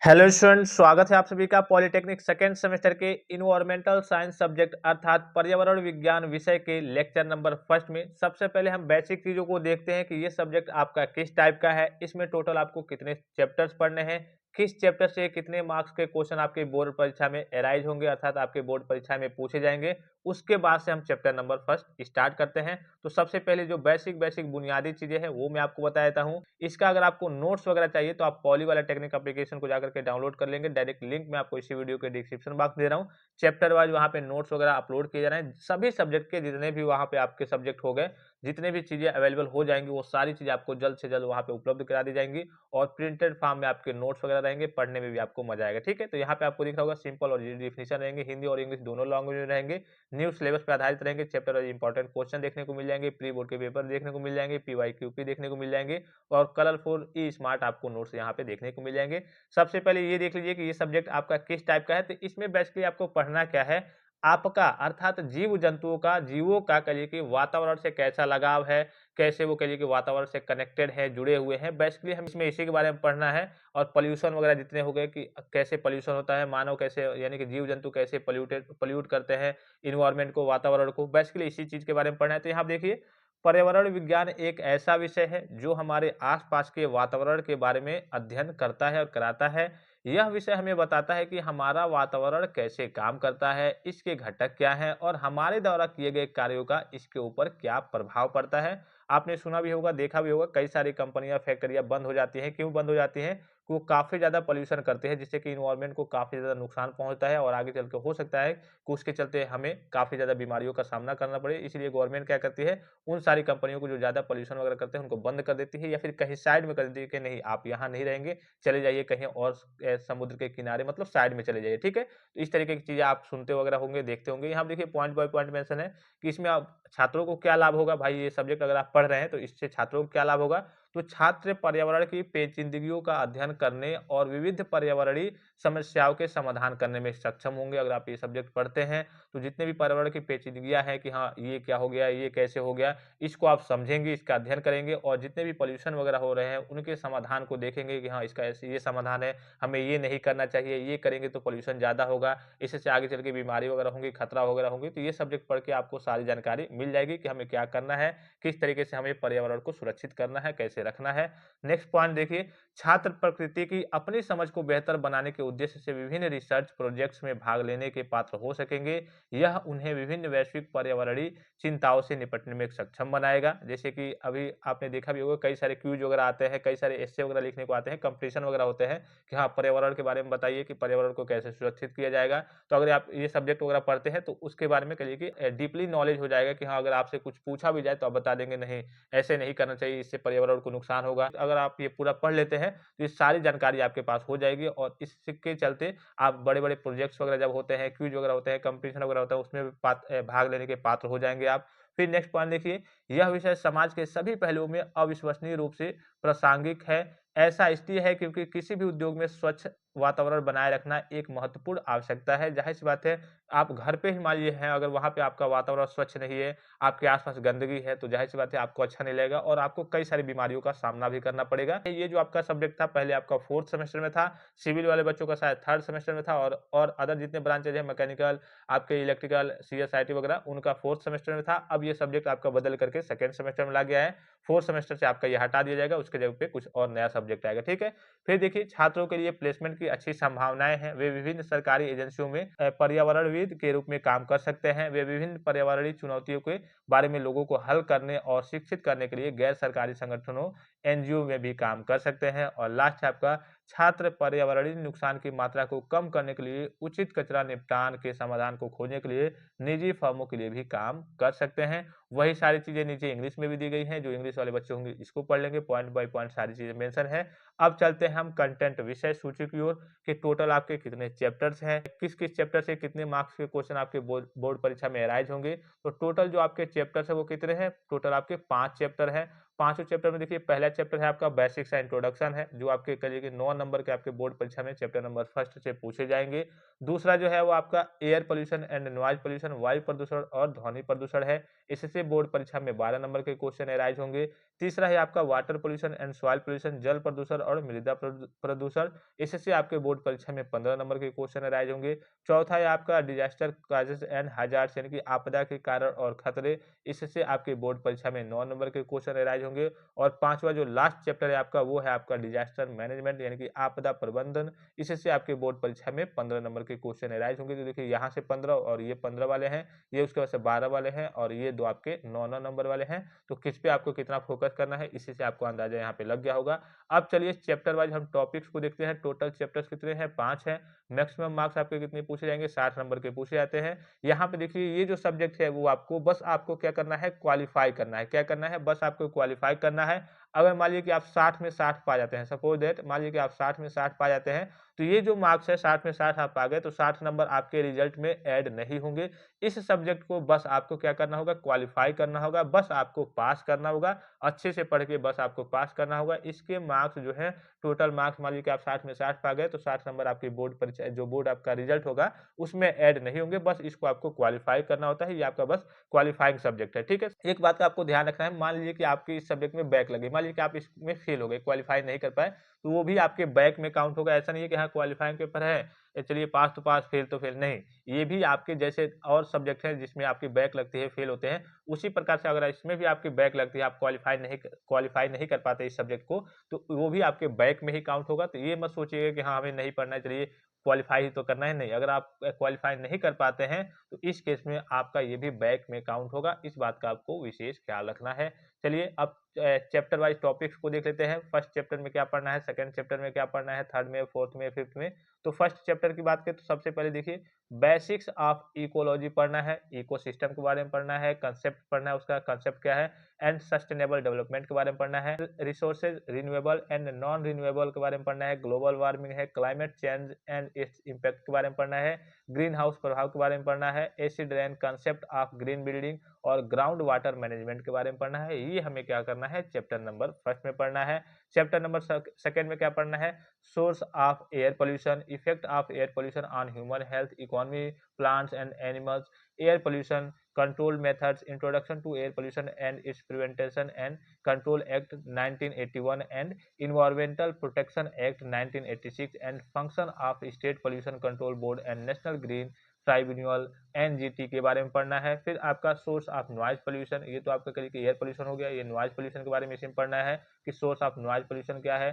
Hello student, स्वागत है आप सभी का पॉलिटेक्निक सेकेंड सेमेस्टर के इन्वायरमेंटल साइंस सब्जेक्ट अर्थात पर्यावरण विज्ञान विषय के लेक्चर नंबर फर्स्ट में सबसे पहले हम बेसिक चीजों को देखते हैं कि ये सब्जेक्ट आपका किस टाइप का है। इसमें टोटल आपको कितने चैप्टर्स पढ़ने हैं, किस चैप्टर से कितने मार्क्स के क्वेश्चन आपके बोर्ड परीक्षा में अराइज होंगे अर्थात आपके बोर्ड परीक्षा में पूछे जाएंगे। उसके बाद से हम चैप्टर नंबर फर्स्ट स्टार्ट करते हैं। तो सबसे पहले जो बेसिक बुनियादी चीजें हैं वो मैं आपको बता देता हूँ। इसका अगर आपको नोट्स वगैरह चाहिए तो आप पॉली वाला टेक्निक एप्लीकेशन को जाकर के डाउनलोड कर लेंगे। डायरेक्ट लिंक मैं आपको इसी वीडियो के डिस्क्रिप्शन बॉक्स दे रहा हूँ। चैप्टर वाइज वहाँ पे नोट्स वगैरह अपलोड किए जा रहे हैं। सभी सब्जेक्ट के जितने भी वहाँ पे आपके सब्जेक्ट हो गए, जितने भी चीजें अवेलेबल हो जाएंगी वो सारी चीजें आपको जल्द से जल्द वहाँ पे उपलब्ध करा दी जाएंगी और प्रिंटेड फॉर्म में आपके नोट्स वगैरह रहेंगे। पढ़ने में भी आपको मजा आएगा। ठीक है, तो यहाँ पे आपको दिख रहा होगा सिंपल और डिफिनेशन रहेंगे, हिंदी और इंग्लिश दोनों लैंग्वेज में रहेंगे। न्यू सिलेबस पर आधारित रहेंगे। चैप्टर वाइज इंपॉर्टेंट क्वेश्चन देखने को मिल जाएंगे, प्री बोर्ड के पेपर देखने को मिल जाएंगे, पीवाईक्यूपी देखने को मिल जाएंगे और कलरफुल ई स्मार्ट आपको नोट्स यहाँ पे देखने को मिल जाएंगे। सबसे पहले ये देख लीजिए कि ये सब्जेक्ट आपका किस टाइप का है। तो इसमें बेसिकली आपको पढ़ना क्या है, आपका अर्थात जीव जंतुओं का, जीवों का कहिए कि वातावरण से कैसा लगाव है, कैसे वो कहिए कि वातावरण से कनेक्टेड है, जुड़े हुए हैं। बेसिकली हम इसमें इसी के बारे में पढ़ना है और पॉल्यूशन वगैरह जितने हो गए कि कैसे पॉल्यूशन होता है, मानव कैसे यानी कि जीव जंतु कैसे पॉल्यूट करते हैं इन्वायरमेंट को, वातावरण को। बेसिकली इसी चीज के बारे में पढ़ना है। तो यहाँ देखिए, पर्यावरण विज्ञान एक ऐसा विषय है जो हमारे आसपास के वातावरण के बारे में अध्ययन करता है और कराता है। यह विषय हमें बताता है कि हमारा वातावरण कैसे काम करता है, इसके घटक क्या हैं और हमारे द्वारा किए गए कार्यों का इसके ऊपर क्या प्रभाव पड़ता है। आपने सुना भी होगा, देखा भी होगा, कई सारी कंपनियां, फैक्ट्रियां बंद हो जाती हैं। क्यों बंद हो जाती हैं? वो काफी ज्यादा पॉल्यूशन करते हैं जिससे कि इन्वायरमेंट को काफी ज्यादा नुकसान पहुंचता है और आगे चल के हो सकता है कि उसके चलते हमें काफी ज्यादा बीमारियों का सामना करना पड़े। इसलिए गवर्नमेंट क्या करती है, उन सारी कंपनियों को जो ज्यादा पॉल्यूशन वगैरह करते हैं उनको बंद कर देती है या फिर कहीं साइड में कर देती है कि नहीं, आप यहाँ नहीं रहेंगे, चले जाइए कहीं और समुद्र के किनारे, मतलब साइड में चले जाइए। ठीक है, तो इस तरीके की चीजें आप सुनते वगैरह होंगे, देखते होंगे। यहाँ देखिए पॉइंट बाय पॉइंट मेंशन है कि इसमें आप छात्रों को क्या लाभ होगा। भाई ये सब्जेक्ट अगर आप पढ़ रहे हैं तो इससे छात्रों को क्या लाभ होगा। तो छात्र पर्यावरण की पेचीदगियों का अध्ययन करने और विविध पर्यावरणीय समस्याओं के समाधान करने में सक्षम होंगे। अगर आप ये सब्जेक्ट पढ़ते हैं तो जितने भी पर्यावरण की पेचीदगियां हैं कि हाँ ये क्या हो गया, ये कैसे हो गया, इसको आप समझेंगे, इसका अध्ययन करेंगे और जितने भी पॉल्यूशन वगैरह हो रहे हैं उनके समाधान को देखेंगे कि हाँ इसका ऐसे ये समाधान है, हमें ये नहीं करना चाहिए, ये करेंगे तो पॉल्यूशन ज़्यादा होगा, इससे आगे चल के बीमारी वगैरह होंगी, खतरा वगैरह होंगी। तो ये सब्जेक्ट पढ़ के आपको सारी जानकारी मिल जाएगी कि हमें क्या करना है, किस तरीके से हमें पर्यावरण को सुरक्षित करना है, कैसे रखना है। नेक्स्ट पॉइंट देखिए, छात्र प्रकृति की अपनी समझ को बेहतर बनाने के उद्देश्य से विभिन्न रिसर्च प्रोजेक्ट्स में भाग लेने के पात्र हो सकेंगे। यह उन्हें विभिन्न वैश्विक पर्यावरणीय चिंताओं से निपटने में सक्षम बनाएगा। जैसे कि अभी आपने देखा भी होगा, कई सारे क्विज वगैरह आते हैं, कई सारे एस्से वगैरह लिखने को आते हैं, कंपटीशन वगैरह होते हैं कि हाँ पर्यावरण के बारे में बताइए कि पर्यावरण को कैसे सुरक्षित किया जाएगा। तो अगर आप ये सब्जेक्ट वगैरह पढ़ते हैं तो उसके बारे में कहिए कि डीपली नॉलेज हो जाएगा कि हाँ अगर आपसे कुछ पूछा भी जाए तो आप बता देंगे नहीं, ऐसे नहीं करना चाहिए, इससे पर्यावरण को नुकसान होगा। अगर आप ये पूरा पढ़ लेते हैं तो ये सारी जानकारी आपके पास हो जाएगी और इसके चलते आप बड़े-बड़े प्रोजेक्ट्स वगैरह जब होते हैं, क्विज वगैरह होते हैं, कंपटीशन वगैरह होता है, उसमें भी भाग लेने के पात्र हो जाएँगे आप। फिर नेक्स्ट पॉइंट देखिए, यह विषय समाज के सभी पहलुओं में अविश्वसनीय रूप से प्रासंगिक है। ऐसा इसलिए है क्योंकि किसी भी उद्योग में स्वच्छ वातावरण बनाए रखना एक महत्वपूर्ण आवश्यकता है। ज़ाहिर-सी बात है, आप घर पे ही मान लीजिए हैं, अगर वहाँ पे आपका वातावरण स्वच्छ नहीं है, आपके आस-पास गंदगी है, तो ज़ाहिर-सी बात है आपको अच्छा नहीं लगेगा और आपको कई सारी बीमारियों का सामना भी करना पड़ेगा। ये जो आपका सब्जेक्ट था पहले आपका 4th सेमेस्टर में था, सिविल वाले बच्चों का शायद 3rd सेमेस्टर में था और अदर जितने ब्रांचेज़ हैं, मैकेनिकल, आपके इलेक्ट्रिकल, सीएसआईटी वगैरह, उनका 4th सेमेस्टर में था। अब ये सब्जेक्ट आपका बदल करके 2nd सेमेस्टर में ला गया है। 4th सेमेस्टर से आपका ये हटा दिया जाएगा, उसके जगह पे कुछ और नया सब्जेक्ट आएगा। ठीक है? फिर देखिए, छात्रों के लिए प्लेसमेंट की अच्छी संभावनाएं हैं। वे विभिन्न सरकारी एजेंसियों में पर्यावरणविद के रूप में काम कर सकते हैं। वे विभिन्न पर्यावरणीय चुनौतियों के बारे में लोगों को हल करने और शिक्षित करने के लिए गैर सरकारी संगठनों, एनजीओ में भी काम कर सकते हैं। और लास्ट है आपका, छात्र पर्यावरणीय नुकसान की मात्रा को कम करने के लिए उचित कचरा निपटान के समाधान को खोजने के लिए निजी फर्मों के लिए भी काम कर सकते हैं। वही सारी चीजें नीचे इंग्लिश में भी दी गई हैं, जो इंग्लिश वाले बच्चे होंगे इसको पढ़ लेंगे, पॉइंट बाय पॉइंट सारी चीजें मेंशन है। अब चलते हैं हम कंटेंट विषय सूची की ओर कि टोटल आपके कितने चैप्टर्स हैं, किस किस चैप्टर से कितने मार्क्स के क्वेश्चन आपके बोर्ड परीक्षा में अराइज होंगे। तो टोटल जो आपके चैप्टर्स है वो कितने हैं, टोटल आपके 5 चैप्टर हैं। पांचों चैप्टर में देखिए पहला चैप्टर है आपका बेसिक्स एंड इंट्रोडक्शन है, जो आपके करिए कि 9 नंबर के आपके बोर्ड परीक्षा में चैप्टर नंबर फर्स्ट से पूछे जाएंगे। दूसरा जो है वो आपका air pollution and noise pollution, वायु प्रदूषण और ध्वनि प्रदूषण है। इससे बोर्ड परीक्षा में 12 नंबर के क्वेश्चन अराइज होंगे। तीसरा है आपका water pollution and soil pollution, जल प्रदूषण और मृदा प्रदूषण। इससे आपके बोर्ड परीक्षा में 15 नंबर के क्वेश्चन अराइज होंगे। चौथा है आपका डिजास्टर कॉजेज एंड हैजार्ड्स, यानी कि आपदा के कारण और खतरे। इससे आपके बोर्ड परीक्षा में 9 नंबर के क्वेश्चन अराइज होंगे। और पांचवा जो लास्ट चैप्टर है आपका, वो है आपका डिजास्टर मैनेजमेंट, यानी कि आपदा प्रबंधन। इससे आपके बोर्ड परीक्षा में 15 नंबर के क्वेश्चन अराइज होंगे। तो देखिए यहाँ से 15 और ये 15 वाले हैं, ये उसके बाद से 12 वाले हैं और ये दो आपके 9 नंबर वाले हैं। तो किस पे आपको कितना फोकस करना है, इसी से आपको अंदाजा यहाँ पे लग गया होगा। अब चलिए चैप्टर वाइज हम टॉपिक्स को देखते हैं। टोटल चैप्टर्स कितने हैं? 5 हैं। मैक्सिमम मार्क्स आपके कितने पूछे जाएंगे? 60 नंबर के पूछे जाते हैं। यहाँ पे देखिए ये जो सब्जेक्ट है वो आपको बस आपको क्या करना है? क्वालिफाई करना है। क्या करना है? बस आपको क्वालिफाई करना है। अगर मान लीजिए कि आप 60 में 60 पा जाते हैं, सपोज दैट मान लीजिए कि आप 60 में 60 पा जाते हैं, तो ये जो मार्क्स है 60 में 60 आप आ गए, तो 60 नंबर आपके रिजल्ट में ऐड नहीं होंगे। इस सब्जेक्ट को बस आपको क्या करना होगा? क्वालिफाई करना होगा, बस आपको पास करना होगा। अच्छे से पढ़ के बस आपको पास करना होगा। इसके मार्क्स जो है, टोटल मार्क्स मान लीजिए कि आप 60 में 60 पा गए, तो 60 नंबर आपकी बोर्ड परीक्षा, जो बोर्ड आपका रिजल्ट होगा उसमें ऐड नहीं होंगे। बस इसको आपको क्वालिफाई करना होता है, ये आपका बस क्वालिफाइंग सब्जेक्ट है। ठीक है, एक बात का आपको ध्यान रखना है, मान लीजिए कि आपके इस सब्जेक्ट में बैक लगे, मान लीजिए कि आप इसमें फेल हो गए, क्वालिफाई नहीं कर पाए, तो वो भी आपके बैक में काउंट होगा। ऐसा नहीं है कि हाँ क्वालिफाइंग पेपर है, चलिए पास तो पास फेल तो फेल, नहीं। ये भी आपके जैसे और सब्जेक्ट हैं जिसमें आपकी बैक लगती है, फेल होते हैं, उसी प्रकार से अगर इसमें भी आपकी बैक लगती है, आप क्वालिफाई नहीं कर पाते इस सब्जेक्ट को, तो वो भी आपके बैक में ही काउंट होगा। तो ये मत सोचिएगा कि हाँ हमें नहीं पढ़ना है, चलिए क्वालिफाई ही तो करना है, नहीं। अगर आप क्वालिफाई नहीं कर पाते हैं, तो इस केस में आपका ये भी बैक में काउंट होगा। इस बात का आपको विशेष ख्याल रखना है। चलिए अब चैप्टर वाइज टॉपिक्स को देख लेते हैं। फर्स्ट चैप्टर में क्या पढ़ना है, सेकंड चैप्टर में क्या पढ़ना है, थर्ड में, फोर्थ में, फिफ्थ में। तो फर्स्ट चैप्टर की बात करें तो सबसे पहले देखिए बेसिक्स ऑफ इकोलॉजी पढ़ना है, इकोसिस्टम के बारे में पढ़ना है, कंसेप्ट पढ़ना है, उसका कंसेप्ट क्या है, एंड सस्टेनेबल डेवलपमेंट के बारे में पढ़ना है, resources renewable and non renewable के बारे में पढ़ना है, ग्लोबल वार्मिंग है, climate change and its impact के बारे में पढ़ना है, ग्रीन हाउस प्रभाव के बारे में पढ़ना है, acid rain, concept of green building और ग्राउंड वाटर मैनेजमेंट के बारे में पढ़ना है। ये हमें क्या करना है? चैप्टर नंबर फर्स्ट में पढ़ना है। चैप्टर नंबर सेकंड में क्या पढ़ना है? Source of air pollution, effect of air pollution on human health, economy, plants and animals, air pollution control methods, introduction to air pollution and its prevention and control act 1981 and environmental protection act 1986 and function of state pollution control board and national green tribunal NGT के बारे में पढ़ना है। फिर आपका source of noise pollution, ये तो आपका करिए कि एयर पोल्यूशन हो गया, ये नॉइज पोल्यूशन के बारे में इसमें पढ़ना है कि सोर्स ऑफ नॉइज पोल्यूशन क्या है,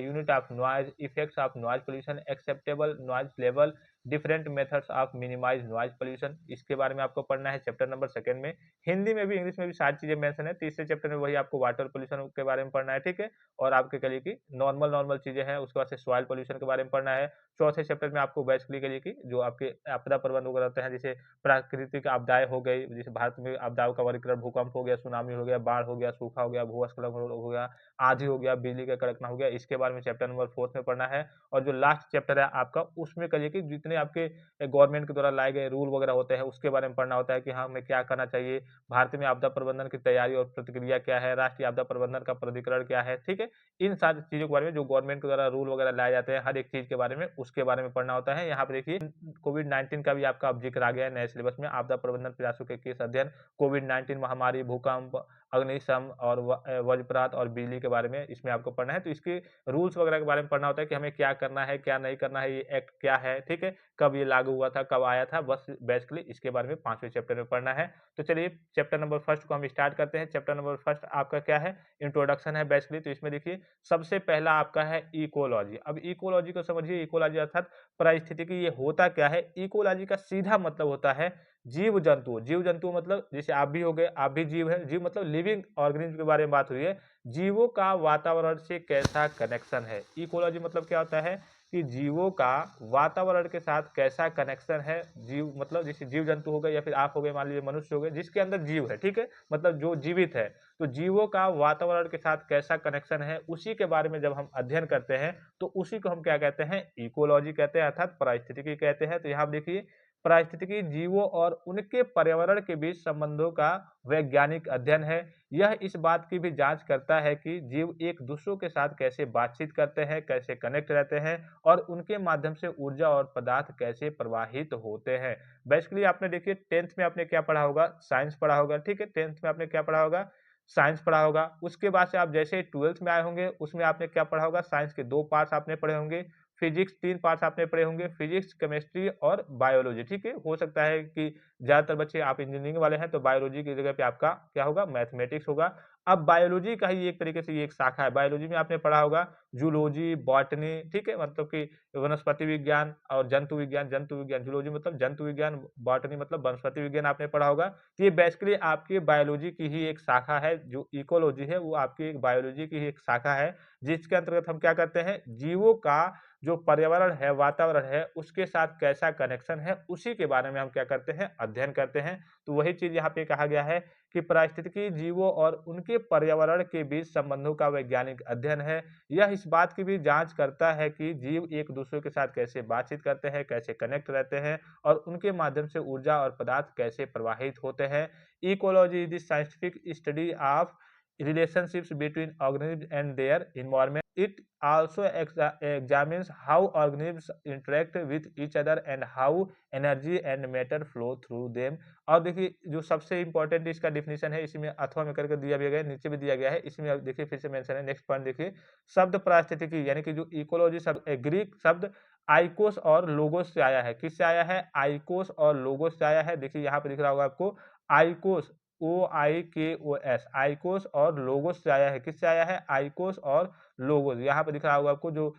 unit of noise, effects of noise pollution, acceptable noise level, different methods of minimize noise pollution, इसके बारे में आपको पढ़ना है चैप्टर नंबर सेकंड में। हिंदी में भी इंग्लिश में भी सारी चीजें मेंशन है। तीसरे चैप्टर में वही आपको वाटर पोल्यूशन के बारे में पढ़ना है, ठीक है। और आपके करिए कि नॉर्मल चीजें हैं, उसके बाद से सॉइल पोल्यूशन के बारे में पढ़ना है। चौथे चैप्टर में आपको बेसिकली करिए कि जो आपके आपदा प्रबंध वगैरह होते हैं, जैसे प्राकृतिक आपदाएं हो गई, जैसे भारत में आपदाओं का वर्गीकरण, भूकंप हो गया, सुनामी हो गया, बाढ़ हो गया, सूखा हो गया, भूस्खलन हो गया, आंधी हो गया, बिजली का कड़कना हो गया, इसके बारे में चैप्टर नंबर फोर्थ में पढ़ना है। और जो लास्ट चैप्टर है आपका, उसमें करिए कि जितने आपके गवर्नमेंट के द्वारा लाए गए रूल वगैरह होते हैं, उसके बारे में पढ़ना होता है कि हाँ हमें क्या करना चाहिए, भारत में आपदा प्रबंधन की तैयारी और प्रतिक्रिया क्या है, राष्ट्रीय आपदा प्रबंधन का प्राधिकरण क्या है, ठीक है। इन सारी चीजों के बारे में जो गवर्नमेंट के द्वारा रूल वगैरह लाए जाते हैं, हर एक चीज के बारे में, उसके बारे में पढ़ना होता है। यहाँ पे देखिए कोविड-19 का भी आपका अब जिक्र आ गया है नए सिलेबस में, आपदा प्रबंधन प्रयासों के केस अध्ययन, कोविड-19 महामारी, भूकंप, अग्निशम और वज्रपात और बिजली के बारे में इसमें आपको पढ़ना है। तो इसके रूल्स वगैरह के बारे में पढ़ना होता है कि हमें क्या करना है, क्या नहीं करना है, ये एक्ट क्या है, ठीक है, कब ये लागू हुआ था, कब आया था, बस बेसिकली इसके बारे में 5वें चैप्टर में पढ़ना है। तो चलिए चैप्टर नंबर फर्स्ट को हम स्टार्ट करते हैं। चैप्टर नंबर फर्स्ट आपका क्या है? इंट्रोडक्शन है बेसिकली। तो इसमें देखिए सबसे पहला आपका है इकोलॉजी। अब इकोलॉजी को समझिए, इकोलॉजी अर्थात पारिस्थितिकी। ये होता क्या है? इकोलॉजी का सीधा मतलब होता है जीव जंतु। जीव जंतु मतलब जैसे आप भी हो गए, आप भी जीव है। जीव मतलब लिविंग ऑर्गेनिज्म के बारे में बात हुई है। जीवों का वातावरण से कैसा कनेक्शन है। इकोलॉजी मतलब क्या होता है कि जीवों का वातावरण के साथ कैसा कनेक्शन है। जीव मतलब जैसे जीव जंतु हो गए या फिर आप हो गए, मान लीजिए मनुष्य हो गए, जिसके अंदर जीव है, ठीक है, मतलब जो जीवित है, तो जीवों का वातावरण के साथ कैसा कनेक्शन है, उसी के बारे में जब हम अध्ययन करते हैं तो उसी को हम क्या कहते हैं? इकोलॉजी कहते हैं, अर्थात पारिस्थितिकी कहते हैं। तो यहाँ देखिए पारिस्थितिकी जीवों और उनके पर्यावरण के बीच संबंधों का वैज्ञानिक अध्ययन है। यह इस बात की भी जांच करता है कि जीव एक दूसरों के साथ कैसे बातचीत करते हैं, कैसे कनेक्ट रहते हैं और उनके माध्यम से ऊर्जा और पदार्थ कैसे प्रवाहित होते हैं। बेसिकली आपने देखिए 10th में आपने क्या पढ़ा होगा? साइंस पढ़ा होगा, ठीक है? 10th में आपने क्या पढ़ा होगा? साइंस पढ़ा होगा। उसके बाद से आप जैसे ही 12th में आए होंगे, उसमें आपने क्या पढ़ा होगा? साइंस के 2 पार्ट्स आपने पढ़े होंगे, फिजिक्स 3 पार्ट्स आपने पढ़े होंगे, फिजिक्स, केमिस्ट्री और बायोलॉजी, ठीक है? हो सकता है कि ज़्यादातर बच्चे आप इंजीनियरिंग वाले हैं, तो बायोलॉजी की जगह पे आपका क्या होगा? मैथमेटिक्स होगा। अब बायोलॉजी का ही एक तरीके से ये एक शाखा है। बायोलॉजी में आपने पढ़ा होगा जूलॉजी, बॉटनी, ठीक है? मतलब कि वनस्पति विज्ञान और जंतु विज्ञान, जूलॉजी मतलब जंतु विज्ञान, बॉटनी मतलब वनस्पति विज्ञान आपने पढ़ा होगा। तो ये बेसिकली आपकी बायोलॉजी की ही एक शाखा है। जो इकोलॉजी है, वो आपकी एक बायोलॉजी की ही एक शाखा है, जिसके अंतर्गत हम क्या करते हैं? जीवों का जो पर्यावरण है, वातावरण है, उसके साथ कैसा कनेक्शन है, उसी के बारे में हम क्या करते हैं? अध्ययन करते हैं। तो वही चीज़ यहाँ पे कहा गया है कि पारिस्थितिकी जीवों और उनके पर्यावरण के बीच संबंधों का वैज्ञानिक अध्ययन है। यह इस बात की भी जांच करता है कि जीव एक दूसरे के साथ कैसे बातचीत करते हैं, कैसे कनेक्ट रहते हैं और उनके माध्यम से ऊर्जा और पदार्थ कैसे प्रवाहित होते हैं। Ecology is the scientific study of relationships between organisms and their environment. It also examines how organisms interact with each other and how energy and matter flow through them. और देखिए जो सबसे इंपॉर्टेंट इसका डिफिनीशन है, इसमें अथवा में करके दिया भी गया है, नीचे भी दिया गया है। इसमें अब देखिए फिर से मेंशन है। नेक्स्ट पॉइंट देखिए, शब्द पारिस्थितिकी यानी कि जो इकोलॉजी शब्द ग्रीक शब्द आइकोस और लोगोस से आया है। किससे आया है? आइकोस और लोगोस से आया है। देखिए यहाँ पे दिख रहा होगा आपको आइकोस, OIKOS, आइकोस और लोगोस से आया है। किससे आया है? आइकोस और लोगोस। यहाँ पे दिख रहा होगा आपको जो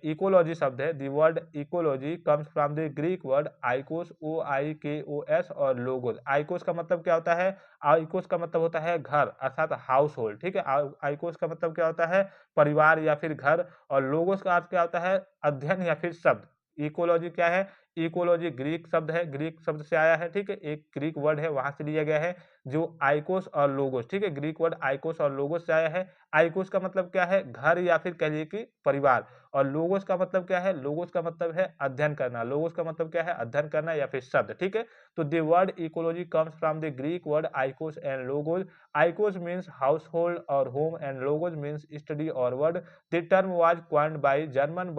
इकोलॉजी शब्द है, the word ecology comes from the Greek word oikos, OIKOS और लोगोस। आइकोस का मतलब क्या होता है? आइकोस का मतलब होता है घर, अर्थात हाउस होल्ड, ठीक है? आइकोस का मतलब क्या होता है? परिवार या फिर घर। और लोगोस का अर्थ क्या होता है? अध्ययन या फिर शब्द। इकोलॉजी क्या है? इकोलॉजी ग्रीक शब्द है, ग्रीक शब्द से आया है, ठीक है? एक ग्रीक वर्ड है, वहां से लिया गया है जो आइकोस और लोगोस, ठीक है? ग्रीक वर्ड आइकोस और लोगोस से आया है। आइकोस का मतलब क्या है? घर या फिर कह लीजिए कि परिवार। और लोगोस का मतलब क्या है? लोगोस का मतलब है अध्ययन करना। लोगोस का मतलब क्या है? अध्ययन करना या फिर शब्द, ठीक है? तो the word ecology comes from the Greek word oikos and logos. Oikos means household और home and logos means study और word. The term was coined by German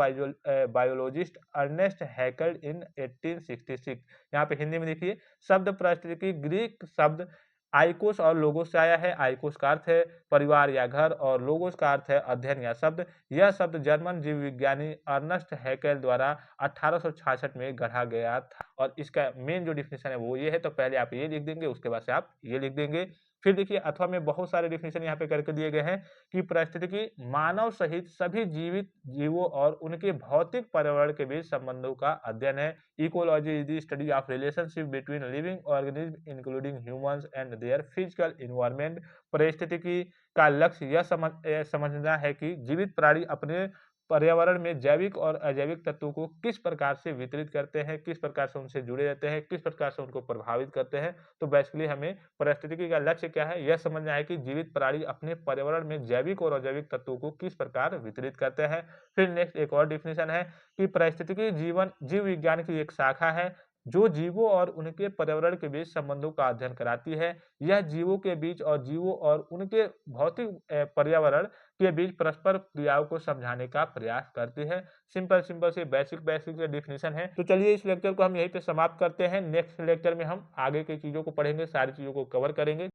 biologist Ernst Haeckel in 1866। यहाँ पे हिंदी में देखिए, शब्द पारिस्थितिकी ग्रीक शब्द आइकोस और लोगोस से आया है। आइकोस का अर्थ है परिवार या घर और लोगोस का अर्थ है अध्ययन या शब्द। यह शब्द जर्मन जीव विज्ञानी अर्नस्ट हैकेल द्वारा 1866 में गढ़ा गया था। और इसका मेन जो डिफिनेशन है वो ये है, तो पहले आप ये लिख देंगे, उसके बाद से आप ये लिख देंगे। फिर देखिए अथवा में बहुत सारे डिफिनेशन यहाँ पे करके दिए गए हैं कि पारिस्थितिकी मानव सहित सभी जीवित जीवों और उनके भौतिक पर्यावरण के बीच संबंधों का अध्ययन है। Ecology is the study of relationship between living organism including humans and their physical environment. पारिस्थितिकी का लक्ष्य यह समझना है कि जीवित प्राणी अपने पर्यावरण में जैविक और अजैविक तत्वों को किस प्रकार से वितरित करते हैं, किस प्रकार से उनसे जुड़े रहते हैं, किस प्रकार से उनको प्रभावित करते हैं। तो बेसिकली हमें पारिस्थितिकी का लक्ष्य क्या है? यह समझना है कि जीवित प्राणी अपने पर्यावरण में जैविक और अजैविक तत्वों को किस प्रकार वितरित करते हैं। फिर नेक्स्ट एक और डिफिनेशन है कि पारिस्थितिकी जीव विज्ञान की एक शाखा है जो जीवों और उनके पर्यावरण के बीच संबंधों का अध्ययन कराती है। यह जीवों के बीच और जीवों और उनके भौतिक पर्यावरण के बीच परस्पर क्रियाओं को समझाने का प्रयास करती है। सिंपल सिंपल से बेसिक बेसिक से डिफिनेशन है। तो चलिए इस लेक्चर को हम यहीं पे समाप्त करते हैं। नेक्स्ट लेक्चर में हम आगे की चीजों को पढ़ेंगे, सारी चीजों को कवर करेंगे।